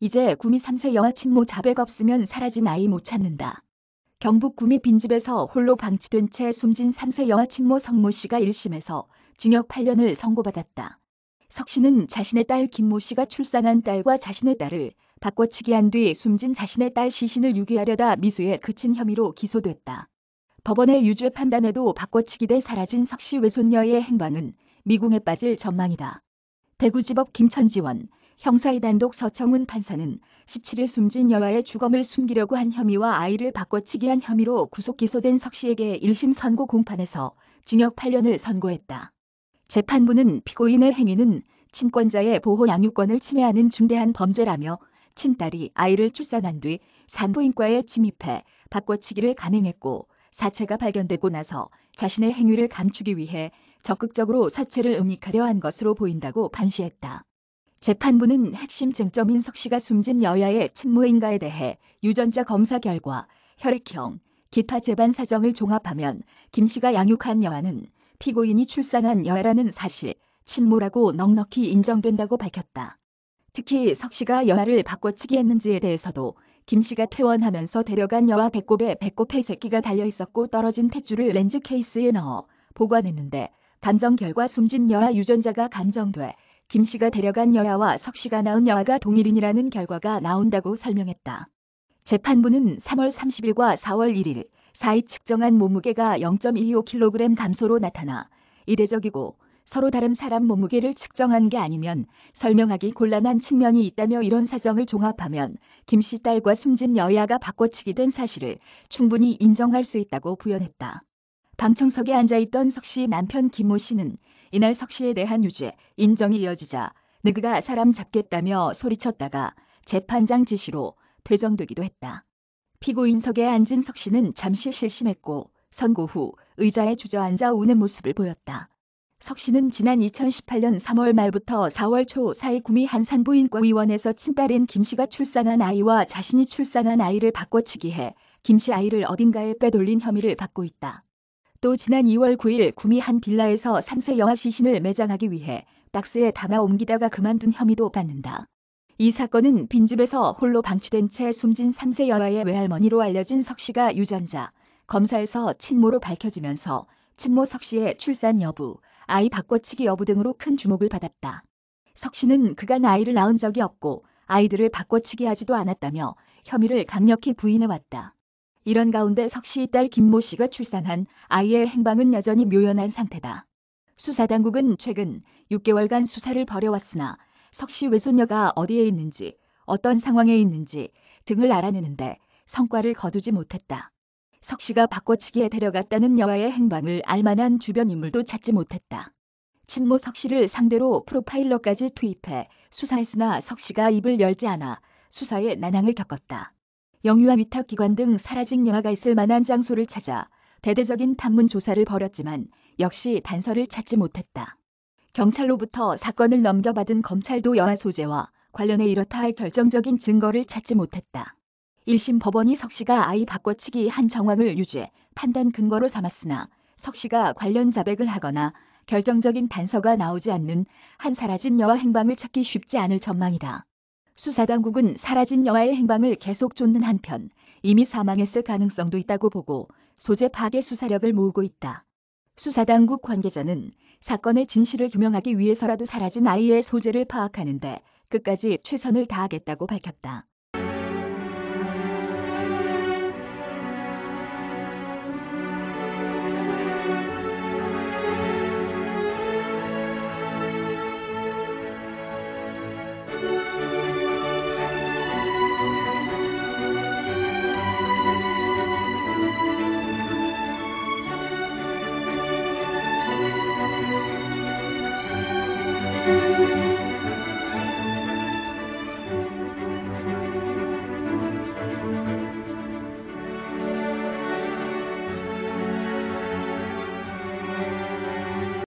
이제 구미 3세 여아 친모 자백 없으면 사라진 아이 못 찾는다. 경북 구미 빈집에서 홀로 방치된 채 숨진 3세 여아 친모 성모 씨가 1심에서 징역 8년을 선고받았다. 석 씨는 자신의 딸 김모 씨가 출산한 딸과 자신의 딸을 바꿔치기한 뒤 숨진 자신의 딸 시신을 유기하려다 미수에 그친 혐의로 기소됐다. 법원의 유죄 판단에도 바꿔치기돼 사라진 석 씨 외손녀의 행방은 미궁에 빠질 전망이다. 대구지법 김천지원, 형사의 단독 서청훈 판사는 17일 숨진 여아의 주검을 숨기려고 한 혐의와 아이를 바꿔치기한 혐의로 구속 기소된 석 씨에게 1심 선고 공판에서 징역 8년을 선고했다. 재판부는 피고인의 행위는 친권자의 보호 양육권을 침해하는 중대한 범죄라며 친딸이 아이를 출산한 뒤 산부인과에 침입해 바꿔치기를 감행했고 사체가 발견되고 나서 자신의 행위를 감추기 위해 적극적으로 사체를 은닉하려 한 것으로 보인다고 판시했다. 재판부는 핵심 쟁점인 석 씨가 숨진 여아의 친모인가에 대해 유전자 검사 결과 혈액형, 기타 재반 사정을 종합하면 김 씨가 양육한 여아는 피고인이 출산한 여아라는 사실, 친모라고 넉넉히 인정된다고 밝혔다. 특히 석 씨가 여아를 바꿔치기 했는지에 대해서도 김 씨가 퇴원하면서 데려간 여아 배꼽에 배꼽 폐새끼가 달려있었고 떨어진 탯줄을 렌즈 케이스에 넣어 보관했는데 감정 결과 숨진 여아 유전자가 감정돼 김 씨가 데려간 여아와 석 씨가 낳은 여아가 동일인이라는 결과가 나온다고 설명했다. 재판부는 3월 30일과 4월 1일 사이 측정한 몸무게가 0.25kg 감소로 나타나 이례적이고 서로 다른 사람 몸무게를 측정한 게 아니면 설명하기 곤란한 측면이 있다며 이런 사정을 종합하면 김 씨 딸과 숨진 여아가 바꿔치기 된 사실을 충분히 인정할 수 있다고 부연했다. 방청석에 앉아있던 석 씨 남편 김모 씨는 이날 석 씨에 대한 유죄, 인정이 이어지자 너그가 사람 잡겠다며 소리쳤다가 재판장 지시로 퇴정되기도 했다. 피고인석에 앉은 석 씨는 잠시 실심했고 선고 후 의자에 주저앉아 우는 모습을 보였다. 석 씨는 지난 2018년 3월 말부터 4월 초 사이 구미 한 산부인과 의원에서 친딸인 김 씨가 출산한 아이와 자신이 출산한 아이를 바꿔치기해 김 씨 아이를 어딘가에 빼돌린 혐의를 받고 있다. 또 지난 2월 9일 구미 한 빌라에서 3세 여아 시신을 매장하기 위해 박스에 담아 옮기다가 그만둔 혐의도 받는다. 이 사건은 빈집에서 홀로 방치된 채 숨진 3세 여아의 외할머니로 알려진 석 씨가 유전자 검사에서 친모로 밝혀지면서 친모 석 씨의 출산 여부, 아이 바꿔치기 여부 등으로 큰 주목을 받았다. 석 씨는 그간 아이를 낳은 적이 없고 아이들을 바꿔치기 하지도 않았다며 혐의를 강력히 부인해왔다. 이런 가운데 석 씨 딸 김모 씨가 출산한 아이의 행방은 여전히 묘연한 상태다. 수사당국은 최근 6개월간 수사를 벌여왔으나 석 씨 외손녀가 어디에 있는지, 어떤 상황에 있는지 등을 알아내는데 성과를 거두지 못했다. 석 씨가 바꿔치기에 데려갔다는 여아의 행방을 알만한 주변 인물도 찾지 못했다. 친모 석 씨를 상대로 프로파일러까지 투입해 수사했으나 석 씨가 입을 열지 않아 수사에 난항을 겪었다. 영유아 위탁기관 등 사라진 여아가 있을 만한 장소를 찾아 대대적인 탐문 조사를 벌였지만 역시 단서를 찾지 못했다. 경찰로부터 사건을 넘겨받은 검찰도 여아 소재와 관련해 이렇다 할 결정적인 증거를 찾지 못했다. 1심 법원이 석 씨가 아이 바꿔치기 한 정황을 유죄, 판단 근거로 삼았으나 석 씨가 관련 자백을 하거나 결정적인 단서가 나오지 않는 한 사라진 여아 행방을 찾기 쉽지 않을 전망이다. 수사당국은 사라진 여아의 행방을 계속 쫓는 한편 이미 사망했을 가능성도 있다고 보고 소재 파악에 수사력을 모으고 있다. 수사당국 관계자는 사건의 진실을 규명하기 위해서라도 사라진 아이의 소재를 파악하는 데 끝까지 최선을 다하겠다고 밝혔다.